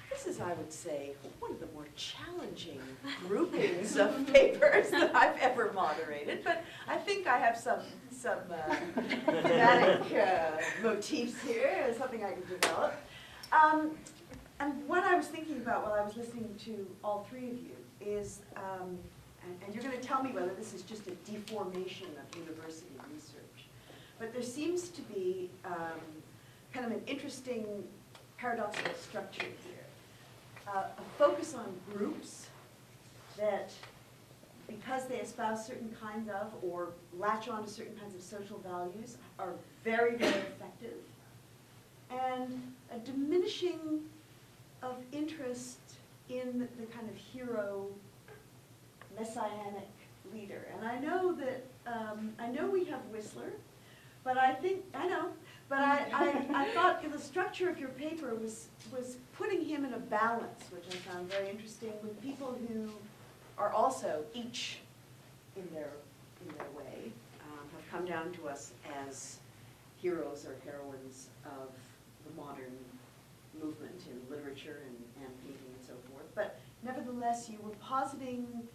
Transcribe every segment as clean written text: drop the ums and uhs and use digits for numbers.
This is, I would say, one of the more challenging groupings of papers that I've ever moderated, but I think I have some thematic motifs here, something I can develop. And what I was thinking about while I was listening to all three of you is, and you're going to tell me whether this is just a deformation of university research, but there seems to be kind of an interesting paradoxical structure here. A focus on groups that, because they espouse certain kinds of or latch on to certain kinds of social values, are very, very effective, and a diminishing of interest in the kind of hero, messianic leader. And I know that, I know we have Whistler, but I thought the structure of your paper was putting him in a balance, which I found very interesting, with people who are also each in their way, have come down to us as heroes or heroines of the modern movement in literature and painting and so forth. But nevertheless, you were positing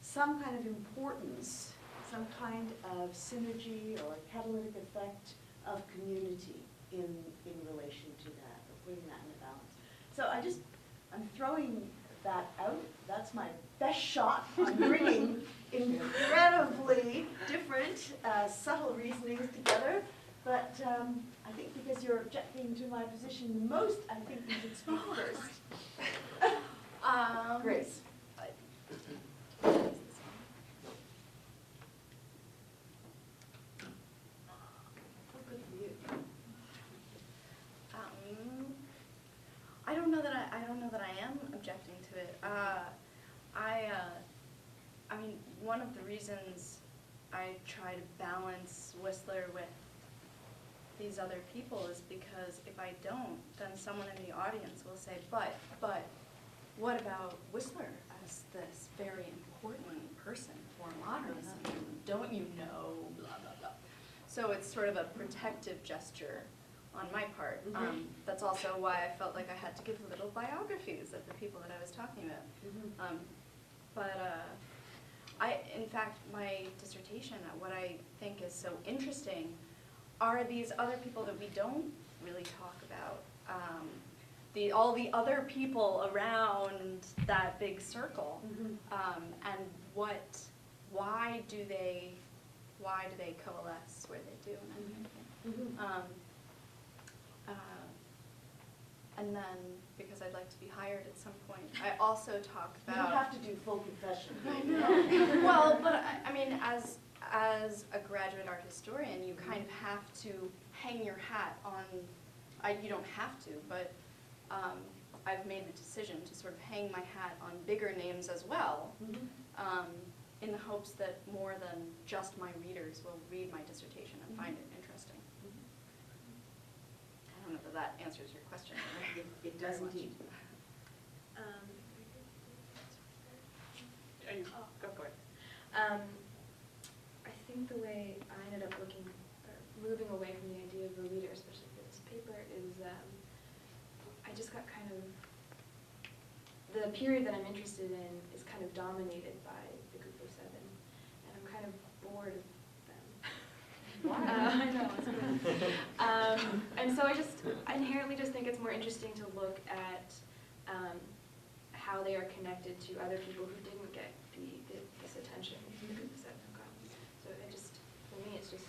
some kind of importance, some kind of synergy or catalytic effect of community in relation to that, or putting that in a balance. So I'm throwing that out. That's my best shot on bringing incredibly different, subtle reasonings together. But I think because you're objecting to my position the most, I think you should speak first. Grace. I don't know that I am objecting to it. I mean, one of the reasons I try to balance Whistler with these other people is because if I don't, then someone in the audience will say, but what about Whistler as this very important person for modernism? Don't you know, blah, blah, blah. So it's sort of a protective gesture on my part. That's also why I felt like I had to give little biographies of the people that I was talking about. In fact, my dissertation, what I think is so interesting are these other people that we don't really talk about. All the other people around that big circle, and why do they coalesce where they do? And then, because I'd like to be hired at some point, I also talk about... You don't have to do full confession. I know. Well, but I mean, as a graduate art historian, you kind of have to hang your hat on... you don't have to, but I've made the decision to sort of hang my hat on bigger names as well, in the hopes that more than just my readers will read my dissertation and find it interesting. I don't know that that answers your question. It does indeed. Go for it. I think the way I ended up moving away from the idea of a leader, especially for this paper, is I just got kind of, the period that I'm interested in is kind of dominated by the group of seven, and I'm kind of bored of them. Why? I know, it's good. And so I inherently just think it's more interesting to look at how they are connected to other people who didn't get this attention the group of seven got. So for me, it's just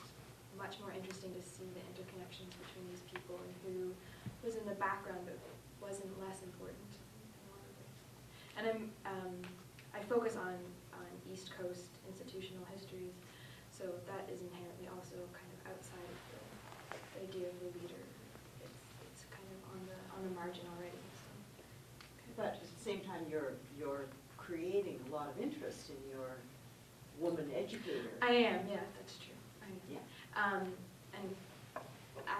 much more interesting to see the interconnections between these people and who was in the background but wasn't less important in a lot of ways. And I focus on East Coast institutional histories, so that is inherently also kind of outside of the idea of the leader. It's kind of on the margin already. So. But at the same time, you're creating a lot of interest in your woman educator. I am, yeah, that's true. Yeah. And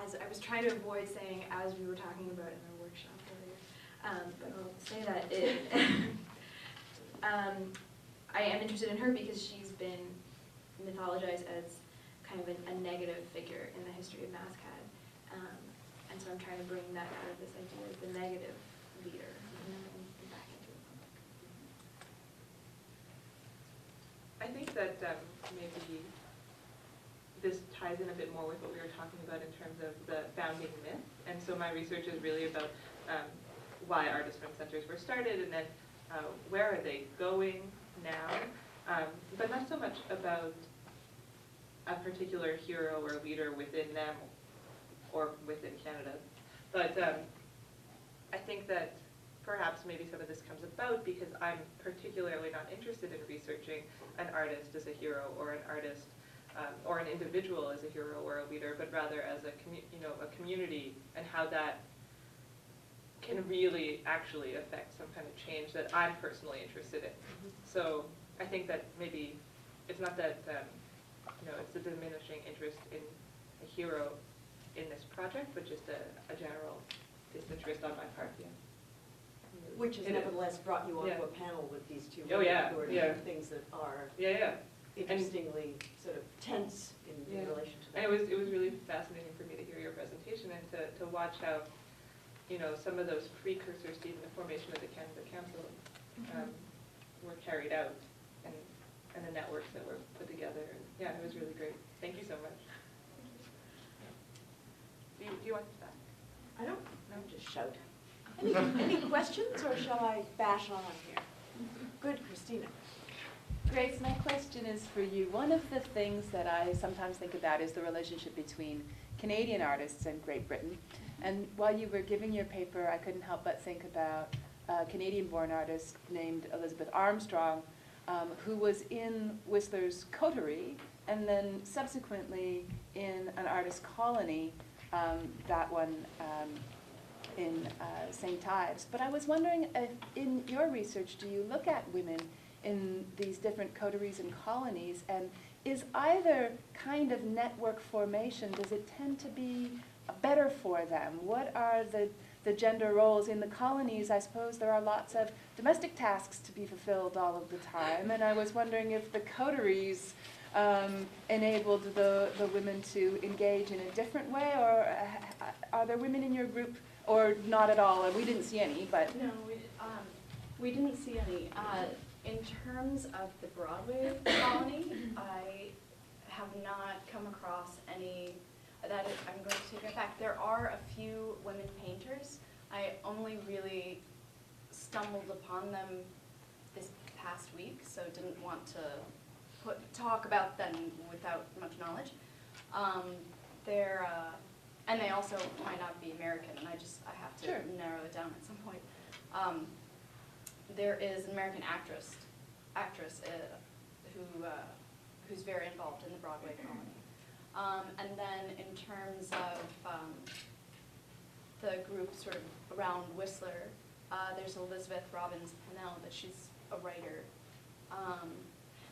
as I was trying to avoid saying, as we were talking about in our workshop earlier, but I'll say that I am interested in her because she's been mythologized as kind of a negative figure in the history of MassCAD. And so I'm trying to bring that out of this idea of the negative leader and back into the public. I think that maybe this ties in a bit more with what we were talking about in terms of the founding myth. And so my research is really about why artist run centers were started, and then where are they going now, but not so much about a particular hero or leader within them or within Canada. But I think that perhaps maybe some of this comes about because I'm particularly not interested in researching an artist as a hero or an artist or an individual as a hero or a leader, but rather as a community and how that can really actually affect some kind of change that I'm personally interested in. So I think that maybe it's not that it's a diminishing interest in a hero in this project, but just a general disinterest on my part. Yeah. Which has nevertheless brought you onto a panel with these two Oh, women yeah, who are yeah. doing things that are Yeah. interestingly sort of tense in relation to that. And it was really fascinating for me to hear your presentation and to watch how, some of those precursors to even the formation of the Canada Council were carried out and the networks that were put together. And yeah, it was really great. Thank you so much. Do you want that? I don't, just shout. Any questions, or shall I bash on here? Good, Christina. Grace, my question is for you. One of the things that I sometimes think about is the relationship between Canadian artists and Great Britain. And while you were giving your paper, I couldn't help but think about a Canadian-born artist named Elizabeth Armstrong, who was in Whistler's coterie and then subsequently in an artist colony, that one in St. Ives. But I was wondering if in your research, do you look at women in these different coteries and colonies, and is either kind of network formation, does it tend to be better for them? What are the gender roles in the colonies? I suppose there are lots of domestic tasks to be fulfilled all of the time, and I was wondering if the coteries enabled the women to engage in a different way, or are there women in your group, or not at all? And we didn't see any, but... No, we didn't see any. In terms of the Broadway colony, I have not come across any. I'm going to take it back. There are a few women painters. I only really stumbled upon them this past week, so didn't want to talk about them without much knowledge. And they also might not be American, and I have to narrow it down at some point. There is an American actress who's very involved in the Broadway colony. And then in terms of the group sort of around Whistler, there's Elizabeth Robbins Pennell, but she's a writer.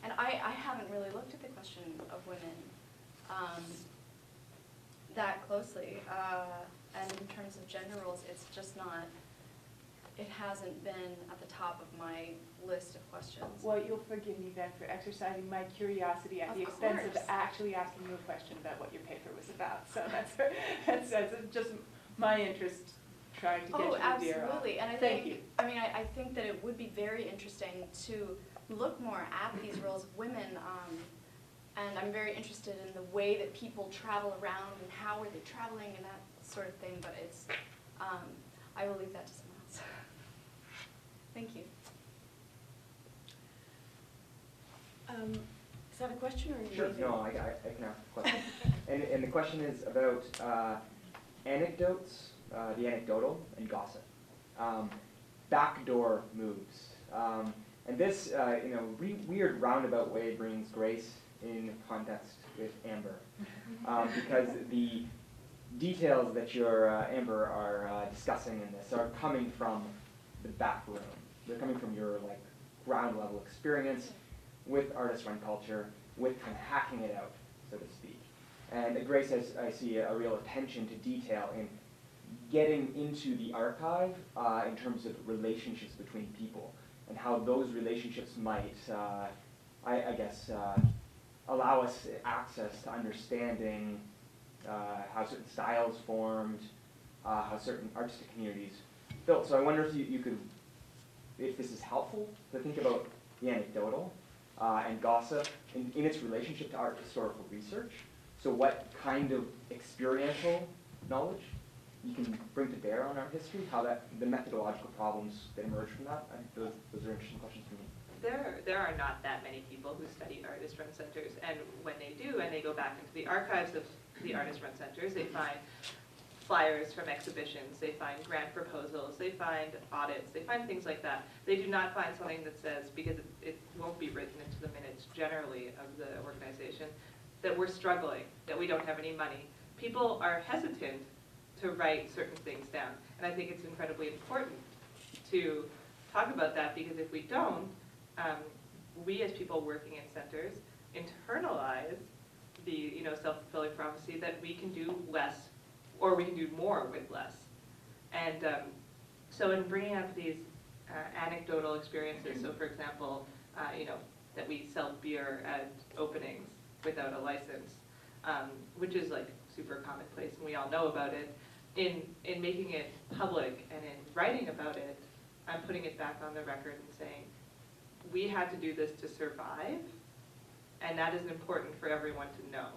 And I haven't really looked at the question of women that closely. And in terms of gender roles, it's just not, it hasn't been at the top of my list of questions. Well, you'll forgive me then for exercising my curiosity at the expense of actually asking you a question about what your paper was about. So that's just my interest trying to get you to veer off. Absolutely. And I think that it would be very interesting to look more at these roles of women. And I'm very interested in the way that people travel around and how are they traveling and that sort of thing. But it's, I will leave that to someone else. Thank you. Is that a question, or? Sure, no, I can ask a question. and the question is about anecdotes, the anecdotal, and gossip. Backdoor moves. And this, in a weird roundabout way, brings Grace in context with Amber. Because the details that Amber are discussing in this are coming from the back room. They're coming from your ground level experience with artist-run culture, with kind of hacking it out, so to speak. And Grace has, I see, a real attention to detail in getting into the archive in terms of relationships between people and how those relationships might, I guess, allow us access to understanding how certain styles formed, how certain artistic communities built. So I wonder if you could, if this is helpful to think about the anecdotal and gossip in its relationship to art historical research. So what kind of experiential knowledge you can bring to bear on art history, how that, the methodological problems that emerge from that. I think those are interesting questions for me. There are not that many people who study artist-run centers, and when they do, and they go back into the archives of the artist-run centers, they find flyers from exhibitions, they find grant proposals, they find audits, they find things like that. They do not find something that says, because it won't be written into the minutes generally of the organization, that we're struggling, that we don't have any money. People are hesitant to write certain things down, and I think it's incredibly important to talk about that, because if we don't, we as people working in centers internalize the self-fulfilling prophecy that we can do less or we can do more with less. And so in bringing up these anecdotal experiences, so for example, that we sell beer at openings without a license, which is like super commonplace and we all know about it, in making it public and in writing about it, I'm putting it back on the record and saying, we had to do this to survive, and that is important for everyone to know.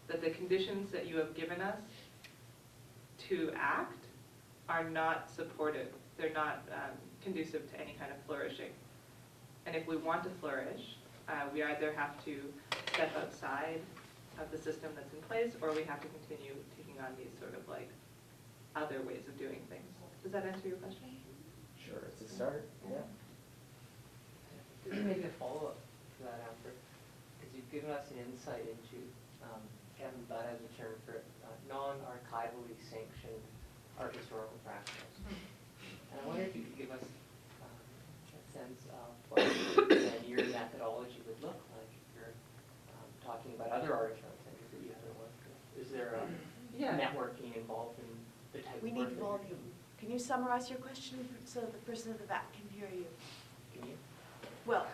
That the conditions that you have given us to act are not supportive. They're not conducive to any kind of flourishing. And if we want to flourish, we either have to step outside of the system that's in place, or we have to continue taking on these sort of like other ways of doing things. Does that answer your question? Sure, it's a start, yeah. This is maybe a follow-up to that, Amber, because you've given us an insight into, Kevin Budd has a term for it, non-archivally sanctioned art historical practice. And I wonder if you could give us a sense of what your methodology would look like if you're talking about other artist-run centers that you haven't worked with. Is there a networking involved in the type We of need work that you're volume. doing? Can you summarize your question so the person in the back can hear you? Can you? Well.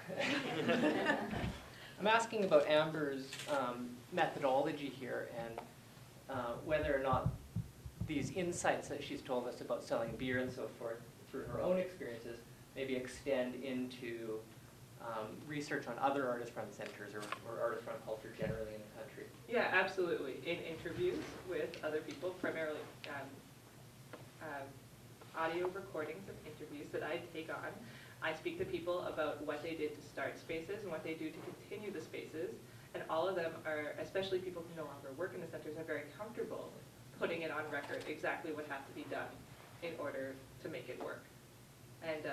I'm asking about Amber's methodology here and whether or not these insights that she's told us about selling beer and so forth through her own experiences maybe extend into research on other artist-run centers or artist-run culture generally in the country. Yeah, absolutely. In interviews with other people, primarily audio recordings of interviews that I take on, I speak to people about what they did to start spaces and what they do to continue the spaces. And all of them are, especially people who no longer work in the centers, are very comfortable putting it on record exactly what has to be done in order to make it work. And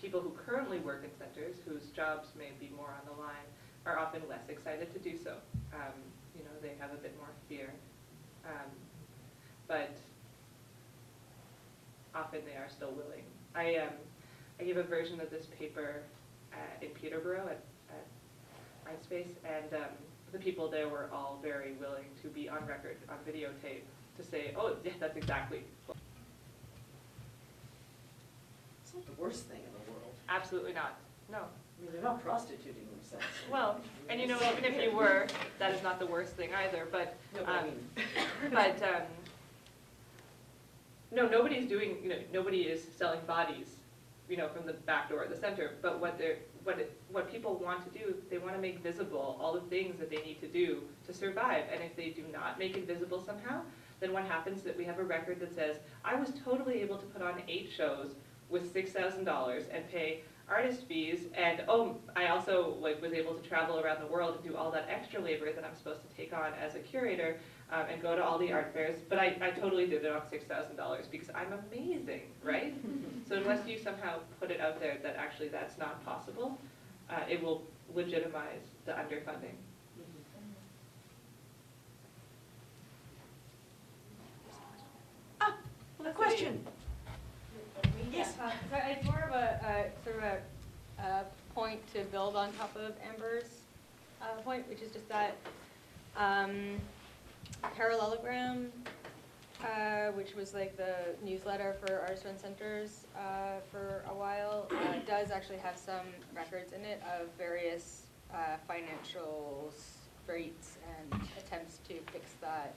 people who currently work in centers, whose jobs may be more on the line, are often less excited to do so. They have a bit more fear. But often they are still willing. I gave a version of this paper in Peterborough at MySpace, and the people there were all very willing to be on record, on videotape, to say, oh, yeah, that's exactly. It's not the worst thing in the world. Absolutely not. No. I mean, they're not prostituting themselves. Well, and even if you were, that is not the worst thing either, but, No, but I mean. No, nobody's doing, nobody is selling bodies, from the back door of the center, but what people want to do, they want to make visible all the things that they need to do to survive, and if they do not make it visible somehow, then what happens is that we have a record that says, I was totally able to put on 8 shows with $6,000 and pay artist fees, and I also was able to travel around the world and do all that extra labor that I'm supposed to take on as a curator and go to all the art fairs, but I totally did it on $6,000 because I'm amazing, right? So unless you somehow put it out there that actually that's not possible, it will legitimize the underfunding. A question. Yes. So it's more of a sort of a point to build on top of Amber's point, which is just that Parallelogram, which was like the newsletter for artist-run centers for a while, does actually have some records in it of various financial straits and attempts to fix that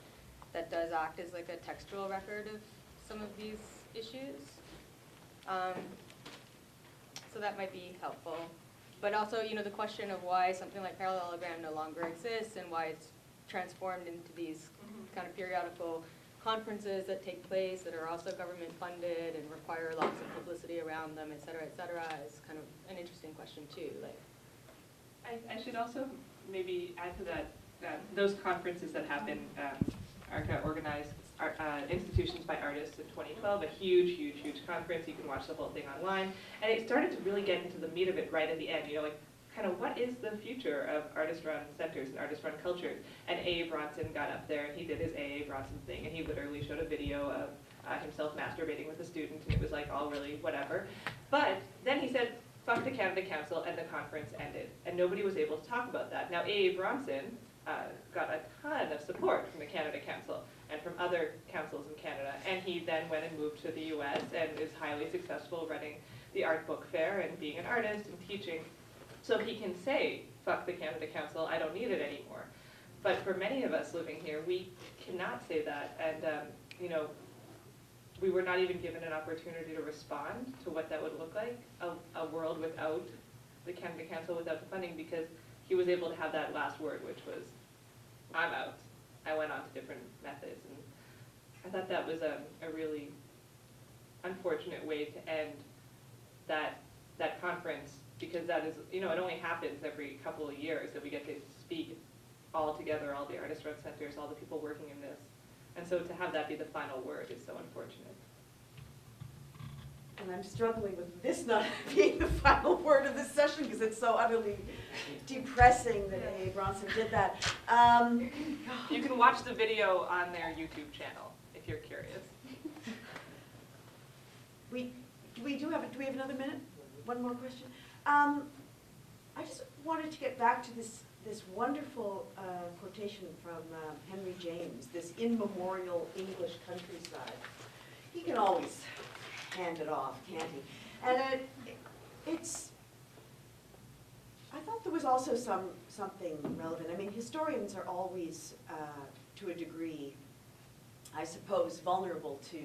that does act as like a textual record of some of these issues. So that might be helpful. But also, the question of why something like parallelogram no longer exists and why it's transformed into these kind of periodical conferences that take place that are also government funded and require lots of publicity around them, et cetera, is kind of an interesting question too. Like, I should also maybe add to that, those conferences that happen, ARCA organized Institutions by Artists in 2012, a huge conference. You can watch the whole thing online. And it started to really get into the meat of it right at the end, like kind of what is the future of artist-run centers and artist-run cultures? And A.A. Bronson got up there and he did his A.A. Bronson thing, and he literally showed a video of himself masturbating with a student, and it was like all really whatever. But then he said, fuck the Canada Council, and the conference ended. And nobody was able to talk about that. Now A.A. Bronson got a ton of support from the Canada Council and from other councils in Canada. And he then went and moved to the US and is highly successful running the art book fair and being an artist and teaching. So he can say, fuck the Canada Council, I don't need it anymore. But for many of us living here, we cannot say that. And we were not even given an opportunity to respond to what that would look like, a world without the Canada Council, without the funding, because he was able to have that last word, which was, I'm out. I went on to different methods. And I thought that was a really unfortunate way to end that conference, because that is, it only happens every couple of years that we get to speak all together, all the artist-run centers, all the people working in this. And so to have that be the final word is so unfortunate. And I'm struggling with this not being the final word of this session because it's so utterly depressing that A.A. Bronson did that. You can watch the video on their YouTube channel if you're curious. Do we have another minute? One more question. I just wanted to get back to this wonderful quotation from Henry James, this immemorial English countryside. He can always hand it off, can't he? And I thought there was also something relevant. I mean, historians are always, to a degree, I suppose, vulnerable to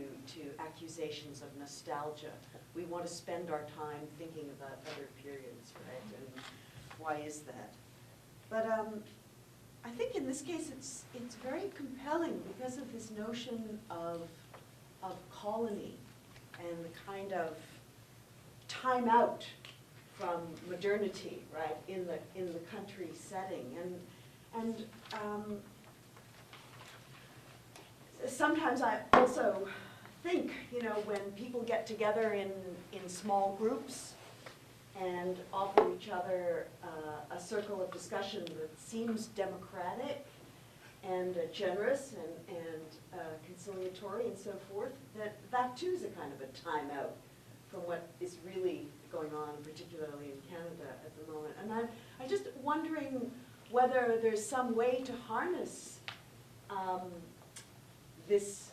accusations of nostalgia. We want to spend our time thinking about other periods, right? And why is that? But I think in this case it's very compelling because of this notion of colony and the kind of time out from modernity, right, in the country setting. And sometimes I also think, when people get together in small groups and offer each other a circle of discussion that seems democratic and generous and conciliatory and so forth, that too is a kind of a time out from what is really going on, particularly in Canada at the moment. And I'm just wondering whether there's some way to harness this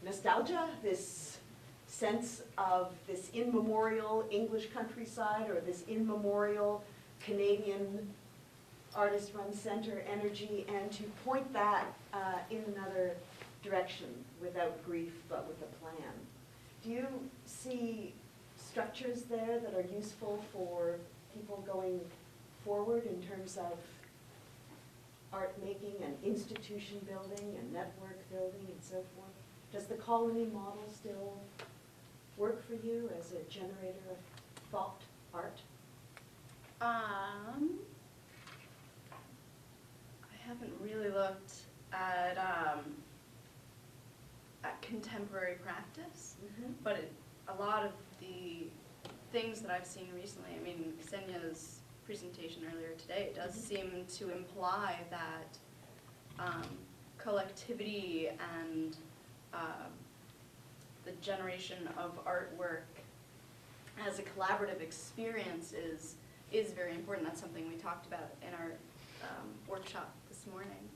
nostalgia, this sense of this immemorial English countryside or this immemorial Canadian artist-run center energy, and to point that in another direction without grief but with a plan. Do you see structures there that are useful for people going forward in terms of art making and institution building and network building and so forth? Does the colony model still work for you as a generator of thought art? I haven't really looked at contemporary practice, but a lot of the things that I've seen recently, I mean, Ksenia's presentation earlier today does seem to imply that collectivity and the generation of artwork as a collaborative experience is very important. That's something we talked about in our workshop this morning.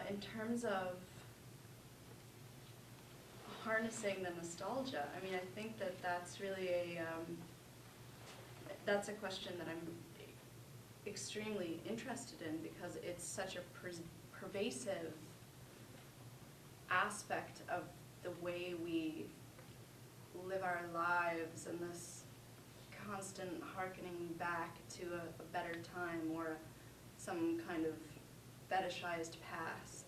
In terms of harnessing the nostalgia, I mean, I think that that's really that's a question that I'm extremely interested in because it's such a pervasive aspect of the way we live our lives, and this constant hearkening back to a better time or some kind of fetishized past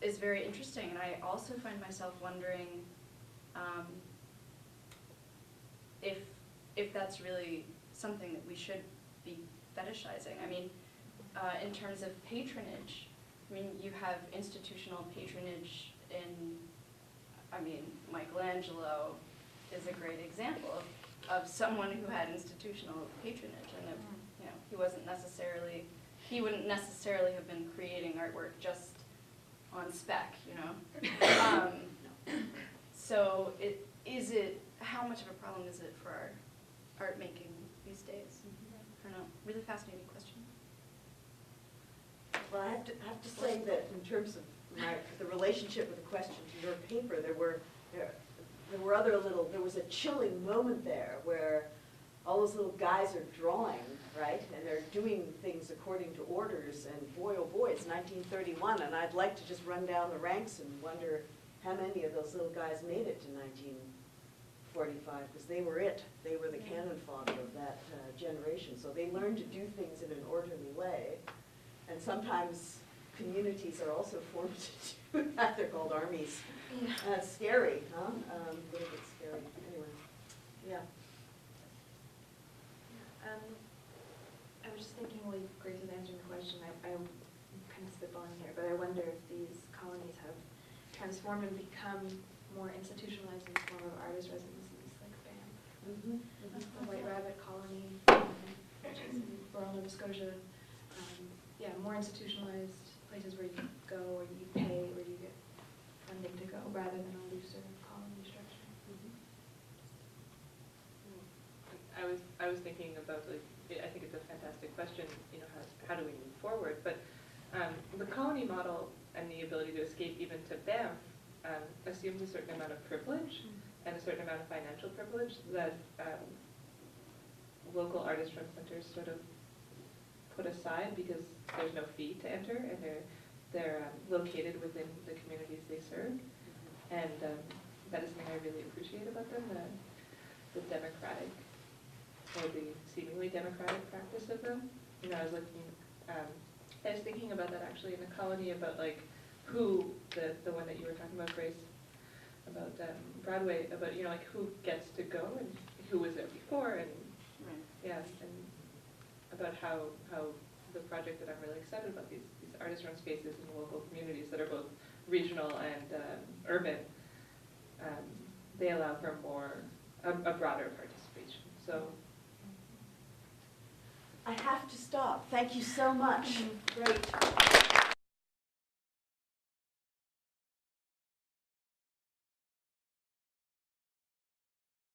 is very interesting. And I also find myself wondering if that's really something that we should be fetishizing. I mean, in terms of patronage, I mean, you have institutional patronage in, I mean, Michelangelo is a great example of someone who had institutional patronage, and you know, he wouldn't necessarily have been creating artwork just on spec, you know. So how much of a problem is it for our art making these days? I don't know. Really fascinating question. Well, I have to say that in terms of the relationship with the question to your paper, there was a chilling moment there where all those little guys are drawing, right? And they're doing things according to orders, and boy, oh boy, it's 1931, and I'd like to just run down the ranks and wonder how many of those little guys made it to 1945, because they were it. They were the cannon fodder of that generation. So they learned to do things in an orderly way, and sometimes communities are also formed to do that. They're called armies. It's scary, huh? A little bit scary. Anyway, yeah. I was just thinking while Grace was answering the question, I'm kind of spitballing here, but I wonder if these colonies have transformed and become more institutionalized in the form of artist residencies, like BAM. The White Rabbit Colony, which is in rural Nova Scotia. Yeah, more institutionalized places where you go, or you pay, or you get funding to go, rather than a looser colony structure. I was thinking about, like, I think it's a fantastic question, you know, how do we move forward? But the colony model and the ability to escape even to Banff assumes a certain amount of privilege and a certain amount of financial privilege that local artist-run centers sort of put aside because there's no fee to enter, and they're located within the communities they serve. And that is something I really appreciate about them, the democratic, or the seemingly democratic practice of them. You know, I was thinking about that actually in the colony, about like who, the one that you were talking about, Grace, about Broadway, about, you know, like who gets to go and who was there before, and yeah, and about how the project that I'm really excited about, these artist-run spaces in local communities that are both regional and urban, they allow for a broader participation. So I have to stop. Thank you so much. Great.